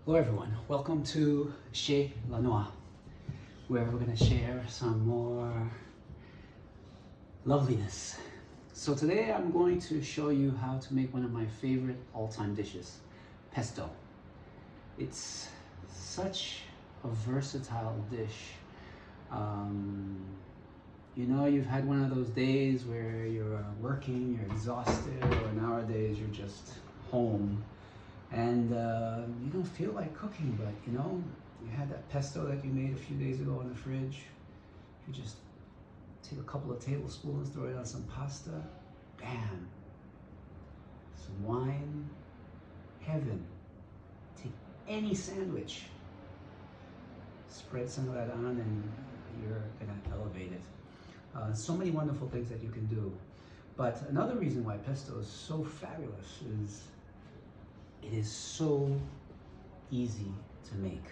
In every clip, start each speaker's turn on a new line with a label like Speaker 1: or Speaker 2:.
Speaker 1: Hello everyone, welcome to Chez, Lanoix, where we're going to share some more loveliness. So today I'm going to show you how to make one of my favorite all-time dishes, pesto. It's such a versatile dish. You've had one of those days where you're working, you're exhausted, or nowadays you're just home and you don't feel like cooking, but you had that pesto that you made a few days ago in the fridge. You just take a couple of tablespoons, throw it on some pasta, bam, some wine, heaven. Take any sandwich, spread some of that on, and you're gonna elevate it. So many wonderful things that you can do. But another reason why pesto is so fabulous is it is so easy to make.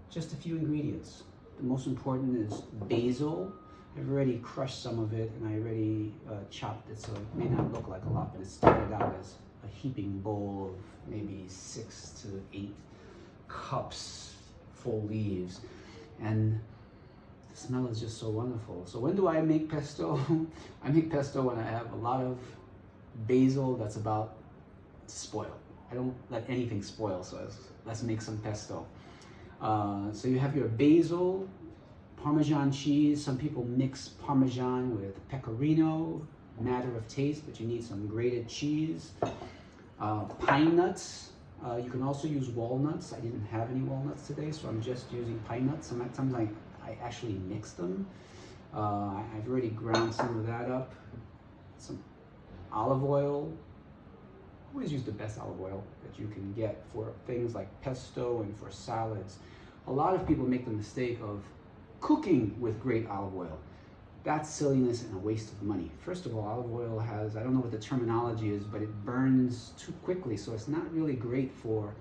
Speaker 1: Just a few ingredients. The most important is basil. I've already crushed some of it and I already chopped it, so it may not look like a lot, but it started out as a heaping bowl of maybe 6 to 8 cups, full leaves. And the smell is just so wonderful. So when do I make pesto? I make pesto when I have a lot of basil that's about to spoil. I don't let anything spoil, so let's make some pesto. So you have your basil, Parmesan cheese. Some people mix Parmesan with pecorino, matter of taste, but you need some grated cheese. Pine nuts. You can also use walnuts. I didn't have any walnuts today, so I'm just using pine nuts. Sometimes I actually mix them. I've already ground some of that up. Some olive oil. Always use the best olive oil that you can get for things like pesto and for salads. A lot of people make the mistake of cooking with great olive oil. That's silliness and a waste of money. First of all, olive oil has, I don't know what the terminology is, but it burns too quickly, so it's not really great for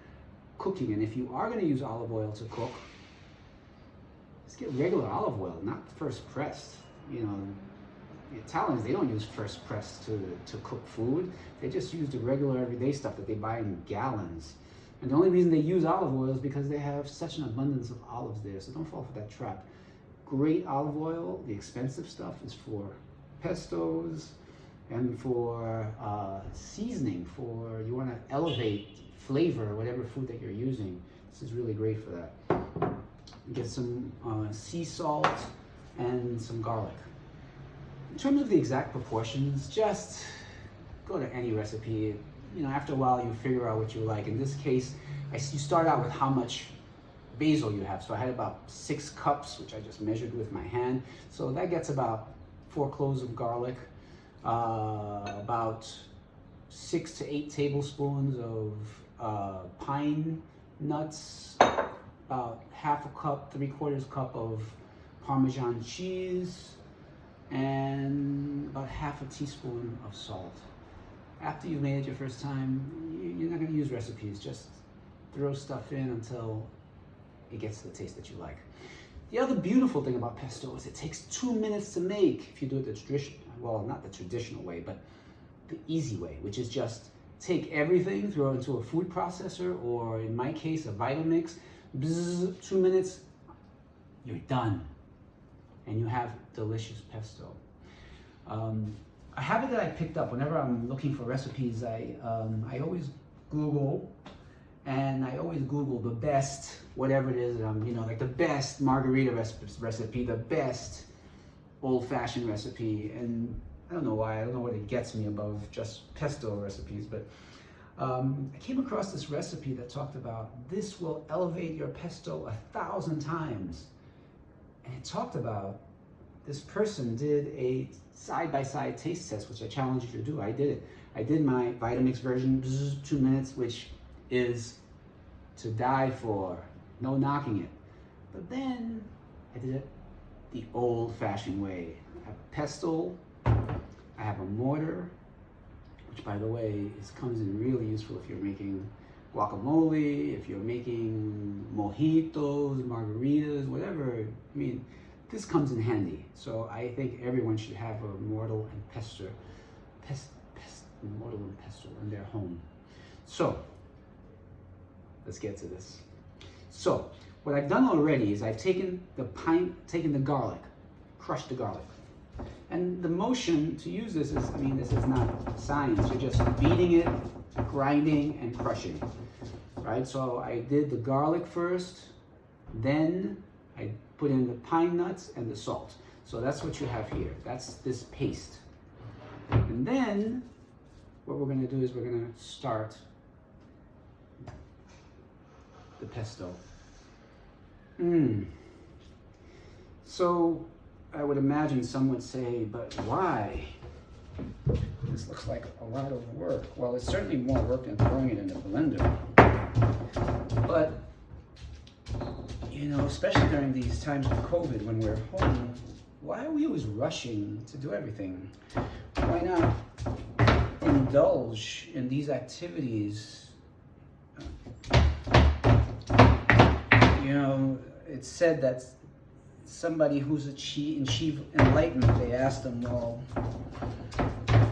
Speaker 1: cooking. And if you are going to use olive oil to cook, just get regular olive oil, not first pressed. The Italians, they don't use first press to cook food. They just use the regular everyday stuff that they buy in gallons. And the only reason they use olive oil is because they have such an abundance of olives there. So don't fall for that trap. Great olive oil, the expensive stuff, is for pestos and for seasoning, for you want to elevate flavor, whatever food that you're using. This is really great for that. Get some sea salt and some garlic. In terms of the exact proportions, just go to any recipe. After a while you figure out what you like. In this case, you start out with how much basil you have. So I had about 6 cups, which I just measured with my hand. So that gets about 4 cloves of garlic, about 6 to 8 tablespoons of pine nuts, about half a cup, 3/4 cup of Parmesan cheese, and about half a teaspoon of salt. After you've made it your first time, you're not going to use recipes. Just throw stuff in until it gets to the taste that you like. The other beautiful thing about pesto is it takes 2 minutes to make if you do it the traditional, well, not the traditional way, but the easy way, which is just take everything, throw it into a food processor, or in my case, a Vitamix. Bzz, 2 minutes, you're done. And you have delicious pesto. A habit that I picked up whenever I'm looking for recipes, I always Google, and I always Google the best, whatever it is, like the best margarita recipe, the best old-fashioned recipe, and I don't know why, I don't know what it gets me above just pesto recipes, but I came across this recipe that talked about this will elevate your pesto 1,000 times. And it talked about this person did a side-by-side taste test, which I challenge you to do. I did it. I did my Vitamix version, 2 minutes, which is to die for, no knocking it. But then I did it the old-fashioned way. I have a pestle, I have a mortar, which by the way comes in really useful if you're making guacamole, if you're making mojitos, margaritas, whatever. This comes in handy. So I think everyone should have a mortar and pestle in their home. So let's get to this. So, what I've done already is I've taken the garlic, crushed the garlic. And the motion to use this is, this is not science. You're just beating it, grinding, and crushing, right? So I did the garlic first, then I put in the pine nuts and the salt. So that's what you have here. That's this paste. And then what we're going to do is we're going to start the pesto. So I would imagine some would say, but why? This looks like a lot of work. Well, it's certainly more work than throwing it in the blender. But, especially during these times of COVID when we're home, why are we always rushing to do everything? Why not indulge in these activities? It's said that somebody who's achieved enlightenment, they asked them, well,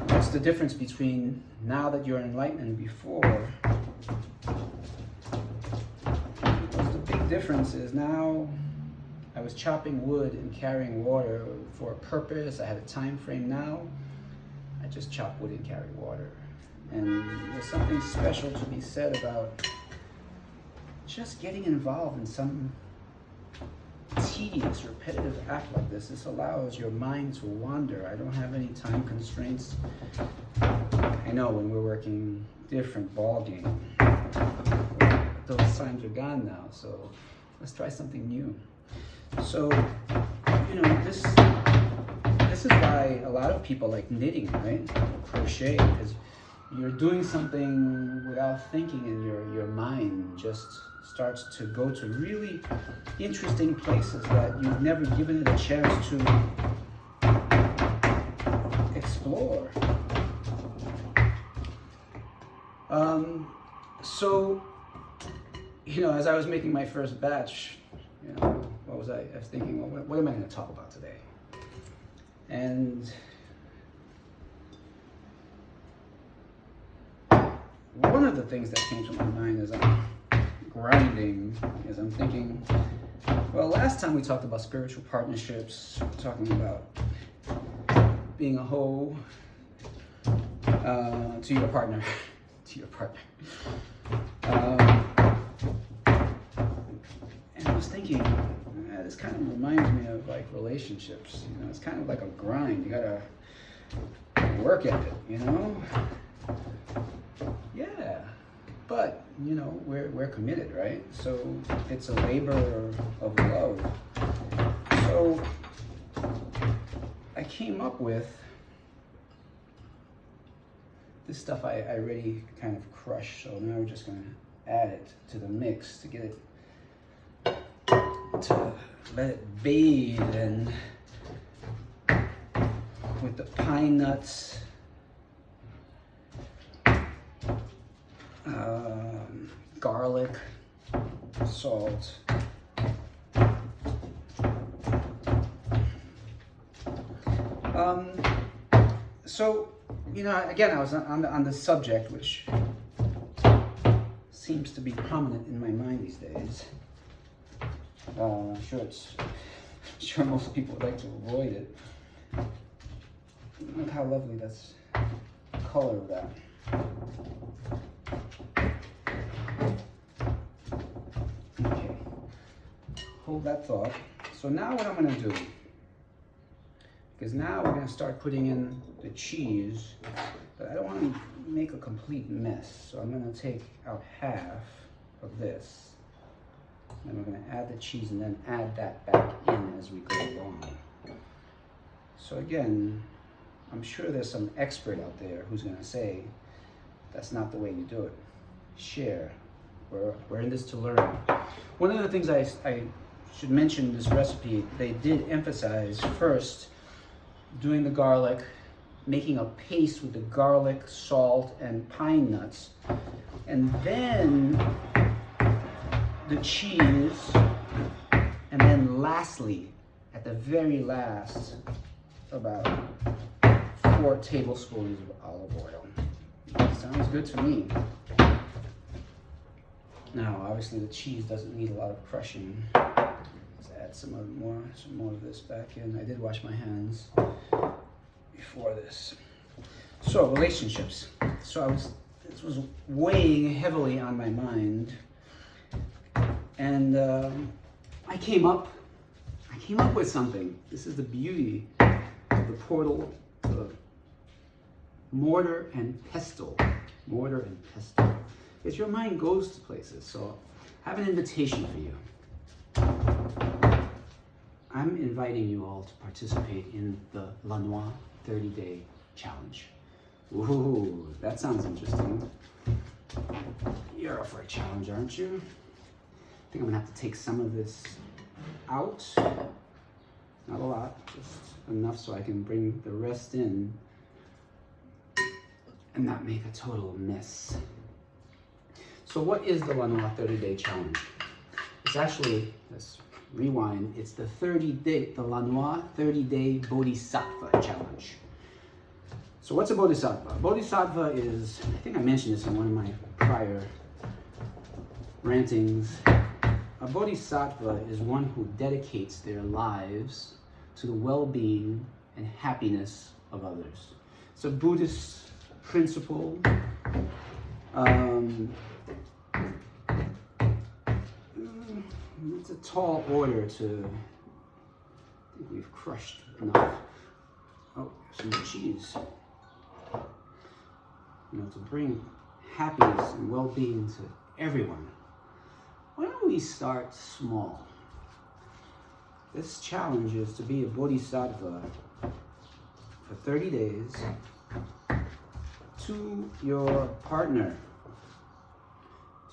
Speaker 1: what's the difference between now that you're enlightened and before? Because the big difference is now I was chopping wood and carrying water for a purpose. I had a time frame. Now I just chop wood and carry water. And there's something special to be said about just getting involved in some tedious, repetitive act like this. This allows your mind to wander. I don't have any time constraints. I know when we're working different ball game, those times are gone now. So let's try something new. So, this is why a lot of people like knitting, right? Crochet, because you're doing something without thinking, and your mind just starts to go to really interesting places that you've never given it a chance to explore. So, as I was making my first batch, what was I was thinking, well, what am I going to talk about today? And one of the things that came to my mind as I'm grinding is I'm thinking, well, last time we talked about spiritual partnerships, talking about being a hoe to your partner, and I was thinking, this kind of reminds me of like relationships. It's kind of like a grind. You gotta work at it, Yeah, but we're committed, right? So it's a labor of love. So I came up with this stuff I already kind of crushed. So now we're just gonna add it to the mix to get it, to let it bathe and with the pine nuts, garlic, salt, so again, I was on the subject, which seems to be prominent in my mind these days. Sure most people would like to avoid it. Look how lovely that's the color of that. Okay, hold that thought. So now what I'm going to do, because now we're going to start putting in the cheese, but I don't want to make a complete mess. So I'm going to take out half of this. And we're going to add the cheese and then add that back in as we go along. So again, I'm sure there's some expert out there who's going to say, that's not the way you do it. Share. We're in this to learn. One of the things I should mention in this recipe, they did emphasize first doing the garlic, making a paste with the garlic, salt, and pine nuts, and then the cheese, and then lastly, at the very last, about 4 tablespoons of olive oil. Sounds good to me. Now, obviously, the cheese doesn't need a lot of crushing. Let's add some more of this back in. I did wash my hands before this. So, relationships. So this was weighing heavily on my mind, and I came up with something. This is the beauty of the portal to mortar and pestle. Mortar and pestle. Because your mind goes to places. So I have an invitation for you. I'm inviting you all to participate in the Lanoix 30-day challenge. Ooh, that sounds interesting. You're up for a challenge, aren't you? I think I'm gonna have to take some of this out. Not a lot, just enough so I can bring the rest in and not make a total mess. So what is the Lanoix 30-day challenge? It's actually, let's rewind, it's the Lanoix 30-day Bodhisattva challenge. So what's a Bodhisattva? A Bodhisattva is, I think I mentioned this in one of my prior rantings. A Bodhisattva is one who dedicates their lives to the well-being and happiness of others. It's a Buddhist principle. It's a tall order to, I think we've crushed enough. Oh, some cheese. You know, to bring happiness and well-being to everyone. Why don't we start small? This challenge is to be a bodhisattva for 30 days to your partner,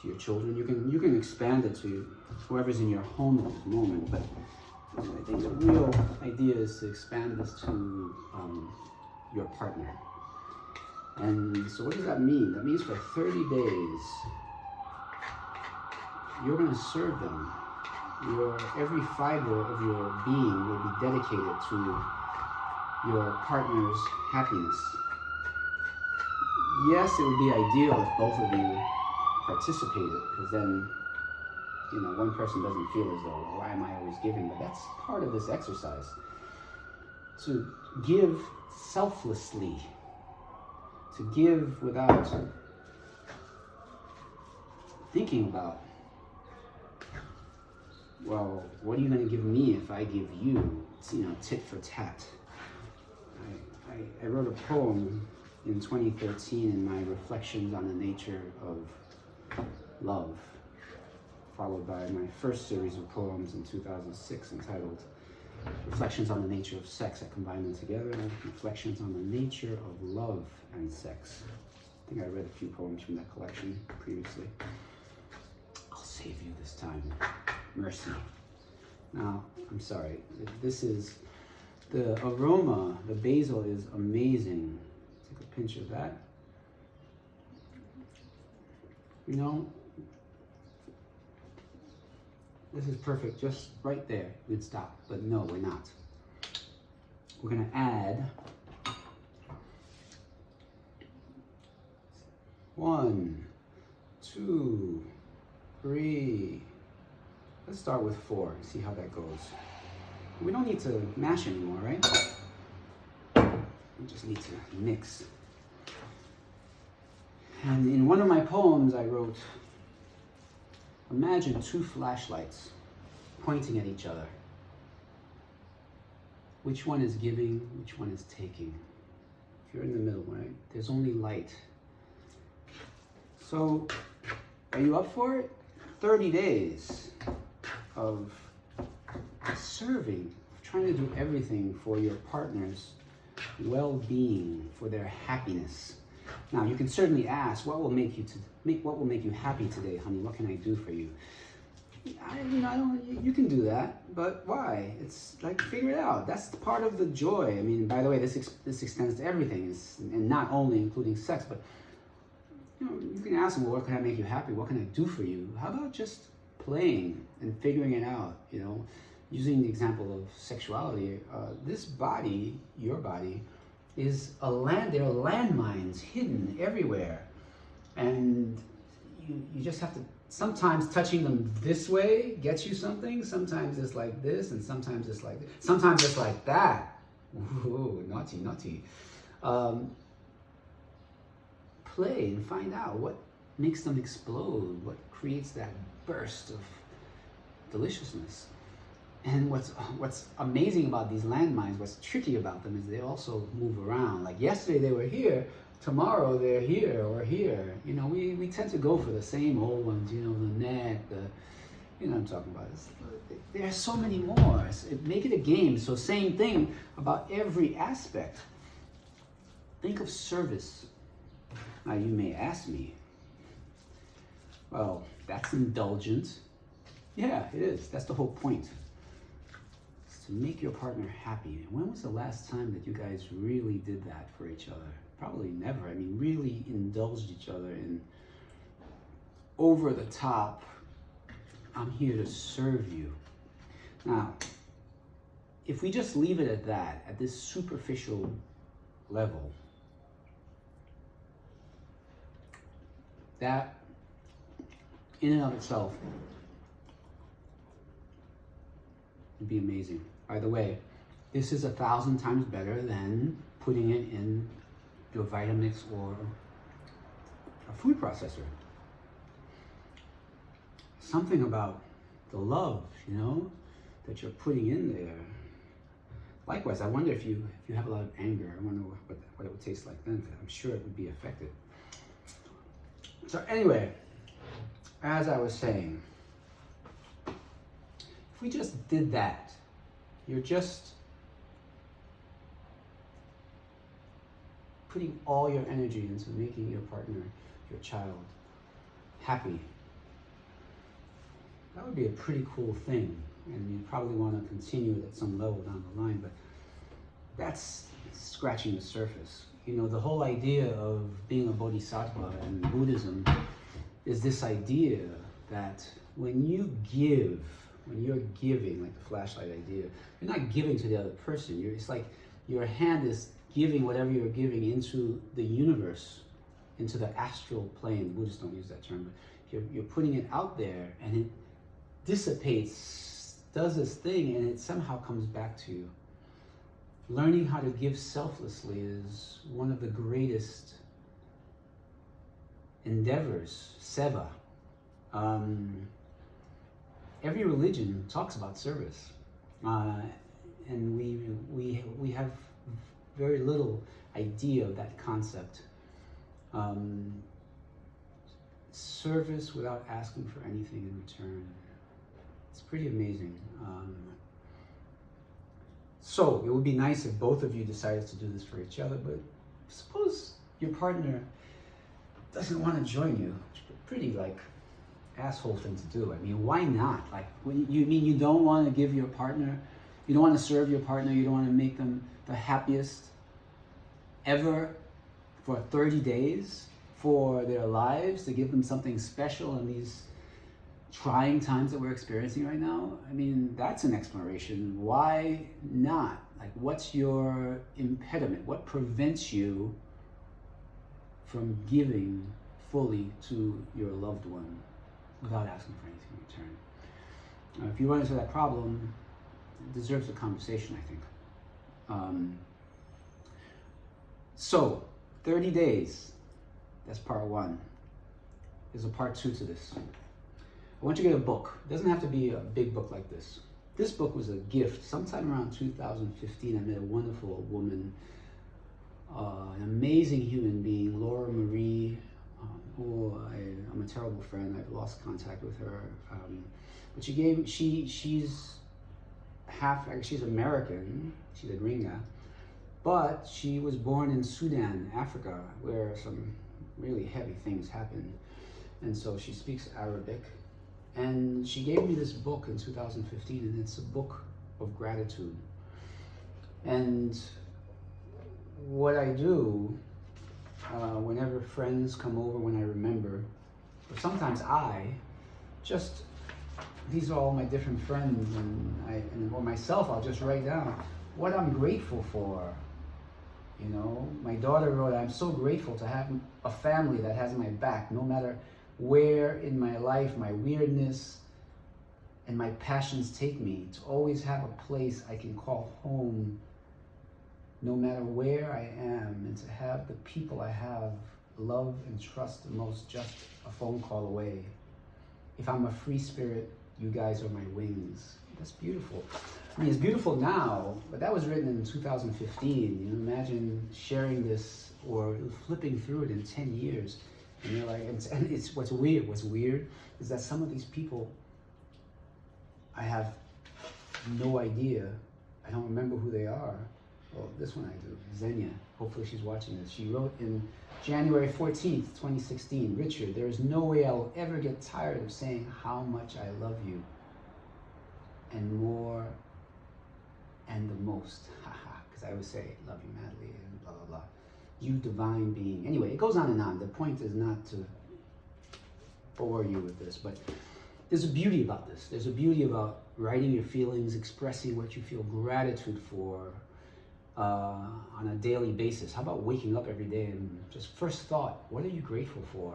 Speaker 1: to your children. You can expand it to whoever's in your home at this moment, but I think the real idea is to expand this to your partner. And so what does that mean? That means for 30 days, you're going to serve them. Every fiber of your being will be dedicated to your partner's happiness. Yes, it would be ideal if both of you participated, because then, you know, one person doesn't feel as though, why am I always giving? But that's part of this exercise. To give selflessly, to give without thinking about, well, what are you going to give me if I give you? It's, you know, tit for tat. I wrote a poem in 2013 in my Reflections on the Nature of Love, followed by my first series of poems in 2006 entitled Reflections on the Nature of Sex. I combined them together, Reflections on the Nature of Love and Sex. I think I read a few poems from that collection previously. I'll save you this time. Mercy. Now, I'm sorry, this is, the aroma, the basil is amazing. Take a pinch of that. You know, this is perfect, just right there, we'd stop, but no, we're not. We're gonna add 1, 2, 3, let's start with 4 and see how that goes. We don't need to mash anymore, right? We just need to mix. And in one of my poems I wrote, imagine 2 flashlights pointing at each other. Which one is giving, which one is taking? If you're in the middle, right? There's only light. So, are you up for it? 30 days of serving, trying to do everything for your partner's well-being, for their happiness. Now, you can certainly ask, what will make you happy today, honey? What can I do for you? You can do that, but why? It's like, figure it out. That's part of the joy. I mean, by the way, this extends to everything, and not only including sex, but you know, you can ask them, well, what can I make you happy? What can I do for you? How about just playing and figuring it out, you know? Using the example of sexuality, this body, your body, is there are landmines hidden everywhere. And you just have to, sometimes touching them this way gets you something, sometimes it's like this, and sometimes it's like this. Sometimes it's like that. Ooh, naughty, naughty. Play and find out what makes them explode, what creates that burst of deliciousness. And what's amazing about these landmines, what's tricky about them, is they also move around. Like yesterday they were here, tomorrow they're here or here. You know, we tend to go for the same old ones, you know, the neck, you know what I'm talking about. There are so many more. Make it a game. So same thing about every aspect. Think of service. Now you may ask me, well, that's indulgent. Yeah, it is. That's the whole point. It's to make your partner happy. When was the last time that you guys really did that for each other? Probably never. I mean, really indulged each other in over the top, I'm here to serve you. Now, if we just leave it at that, at this superficial level, that in and of itself would be amazing. By the way, this is 1,000 times better than putting it in your Vitamix or a food processor. Something about the love, you know, that you're putting in there. Likewise, I wonder if you have a lot of anger, I wonder what it would taste like then. I'm sure it would be affected. So anyway, as I was saying, if we just did that, you're just putting all your energy into making your partner, your child, happy. That would be a pretty cool thing, and you'd probably want to continue it at some level down the line, but that's scratching the surface. You know, the whole idea of being a Bodhisattva in Buddhism is this idea that when you give, when you're giving, like the flashlight idea, you're not giving to the other person. It's like your hand is giving whatever you're giving into the universe, into the astral plane. Buddhists don't use that term, but you're putting it out there, and it dissipates, does this thing, and it somehow comes back to you. Learning how to give selflessly is one of the greatest endeavors, seva. Every religion talks about service, and we have very little idea of that concept. Service without asking for anything in return. It's pretty amazing. So it would be nice if both of you decided to do this for each other, but suppose your partner doesn't want to join you. It's a pretty like asshole thing to do. I mean, why not? Like, when you don't want to give your partner, you don't want to serve your partner, you don't want to make them the happiest ever for 30 days for their lives, to give them something special in these trying times that we're experiencing right now. I mean, that's an exploration. Why not? Like, what's your impediment? What prevents you from giving fully to your loved one without asking for anything in return? If you run into that problem, it deserves a conversation, I think. So, 30 days, that's part one. There's a part two to this. I want you to get a book. It doesn't have to be a big book like this. This book was a gift. Sometime around 2015, I met a wonderful woman, an amazing human being, Laura Marie, who I'm a terrible friend. I've lost contact with her. But she's she's American. She's a gringa. But she was born in Sudan, Africa, where some really heavy things happened. And so she speaks Arabic. And she gave me this book in 2015, and it's a book of gratitude. And what I do, whenever friends come over, when I remember, or sometimes these are all my different friends, or myself, I'll just write down what I'm grateful for. You know, my daughter wrote, I'm so grateful to have a family that has my back, no matter where in my life my weirdness and my passions take me, to always have a place I can call home no matter where I am, and to have the people I have love and trust the most just a phone call away. If I'm a free spirit, you guys are my wings. That's beautiful. I mean, it's beautiful now, but that was written in 2015. You know, imagine sharing this or flipping through it in 10 years. And you're like, and it's what's weird is that some of these people, I have no idea. I don't remember who they are. Well, this one I do, Xenia. Hopefully she's watching this. She wrote in January 14th, 2016, Richard, there is no way I will ever get tired of saying how much I love you. And more and the most, haha, because I always say, love you madly, and blah, blah, blah. You divine being. Anyway, it goes on and on. The point is not to bore you with this, but there's a beauty about this. There's a beauty about writing your feelings, expressing what you feel gratitude for on a daily basis. How about waking up every day and just first thought, what are you grateful for?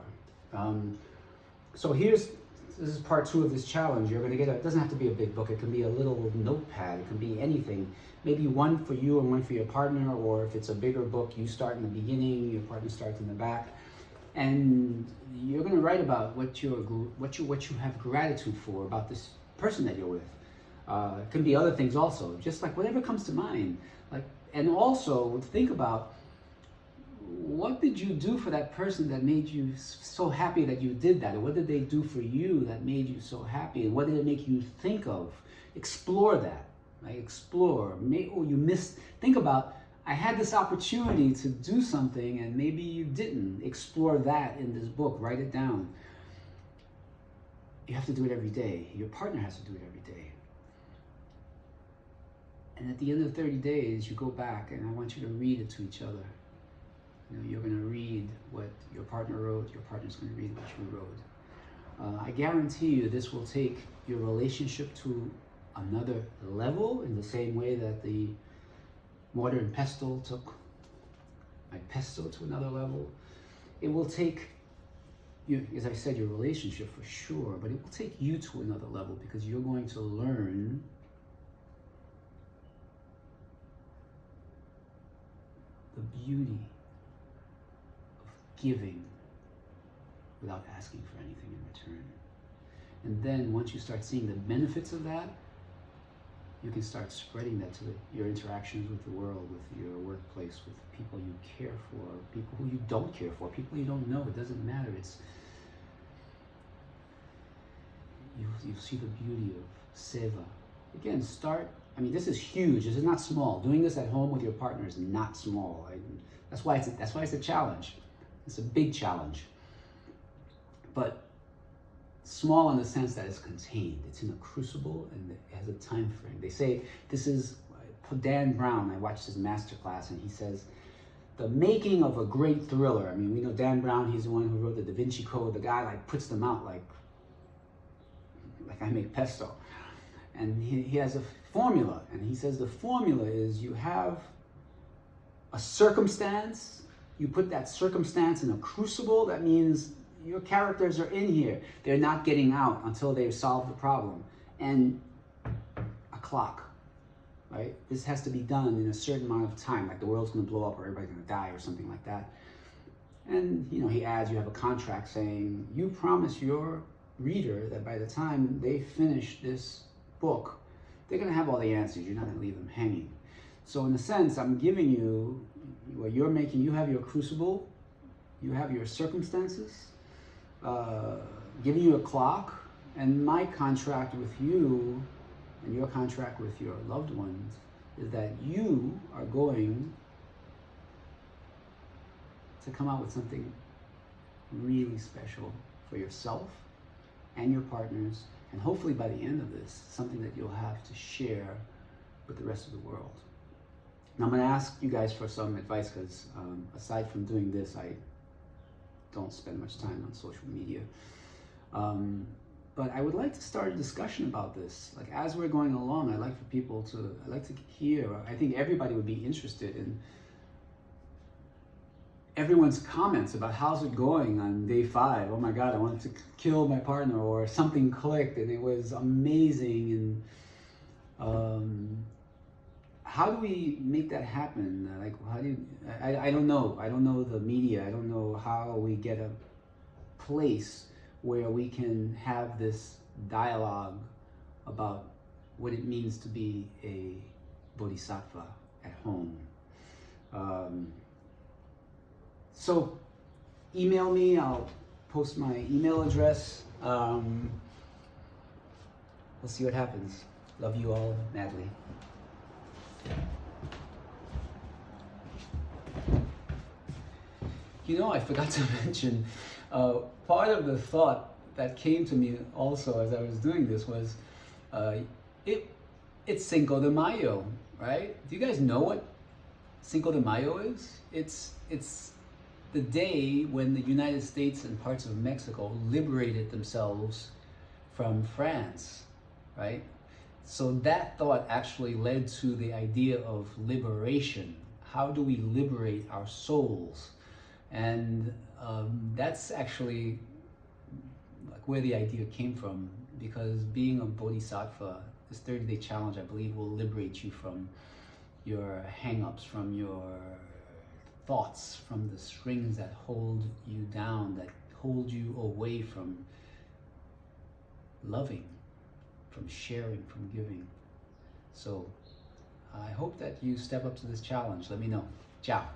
Speaker 1: So this is part 2 of this challenge. You're going to get it doesn't have to be a big book. It can be a little notepad. It can be anything. Maybe one for you and one for your partner, or if it's a bigger book, you start in the beginning, your partner starts in the back. And you're going to write about what you have gratitude for about this person that you're with. It can be other things also, just like whatever comes to mind. And also think about, what did you do for that person that made you so happy that you did that? Or what did they do for you that made you so happy? And what did it make you think of? Explore that. Right? Explore. Think about, I had this opportunity to do something and maybe you didn't. Explore that in this book. Write it down. You have to do it every day. Your partner has to do it every day. And at the end of 30 days, you go back and I want you to read it to each other. You know, you're going to read what your partner wrote, your partner's going to read what you wrote. I guarantee you this will take your relationship to another level in the same way that the mortar and pestle took my pesto to another level. It will take you, as I said, your relationship for sure, but it will take you to another level because you're going to learn the beauty of giving without asking for anything in return. And then once you start seeing the benefits of that, you can start spreading that to your interactions with the world, with your workplace, with people you care for, people who you don't care for, people you don't know. It doesn't matter. You see the beauty of seva. Again, this is huge. This is not small. Doing this at home with your partner is not small. That's why it's a challenge. It's a big challenge. But small in the sense that it's contained. It's in a crucible and it has a time frame. They say this is Dan Brown. I watched his masterclass and he says, the making of a great thriller. I mean, we know Dan Brown, he's the one who wrote the Da Vinci Code. The guy puts them out like I make pesto. And he has a formula, and he says the formula is you have a circumstance, you put that circumstance in a crucible. That means your characters are in here. They're not getting out until they've solved the problem. And a clock, right? This has to be done in a certain amount of time, like the world's gonna blow up or everybody's gonna die or something like that. And he adds, you have a contract saying, you promise your reader that by the time they finish this book, they're going to have all the answers. You're not going to leave them hanging. So in a sense, I'm giving you what you're making. You have your crucible, you have your circumstances, giving you a clock, and my contract with you and your contract with your loved ones is that you are going to come out with something really special for yourself and your partners, and hopefully by the end of this, something that you'll have to share with the rest of the world. Now I'm going to ask you guys for some advice because aside from doing this, I don't spend much time on social media. But I would like to start a discussion about this. Like as we're going along, I'd like to hear, I think everybody would be interested in everyone's comments about how's it going on day 5. Oh my God, I wanted to kill my partner, or something clicked and it was amazing. And how do we make that happen? Like, how do you, I don't know. I don't know the media. I don't know how we get a place where we can have this dialogue about what it means to be a Bodhisattva at home. So email me, I'll post my email address. We'll see what happens. Love you all madly. You know, I forgot to mention, part of the thought that came to me also as I was doing this was, it's Cinco de Mayo, right? Do you guys know what Cinco de Mayo is? It's the day when the United States and parts of Mexico liberated themselves from France, right? So that thought actually led to the idea of liberation. How do we liberate our souls? And that's actually like where the idea came from, because being a Bodhisattva, this 30-day challenge, I believe, will liberate you from your hang-ups, from your thoughts, from the strings that hold you down, that hold you away from loving, from sharing, from giving. So I hope that you step up to this challenge. Let me know. Ciao.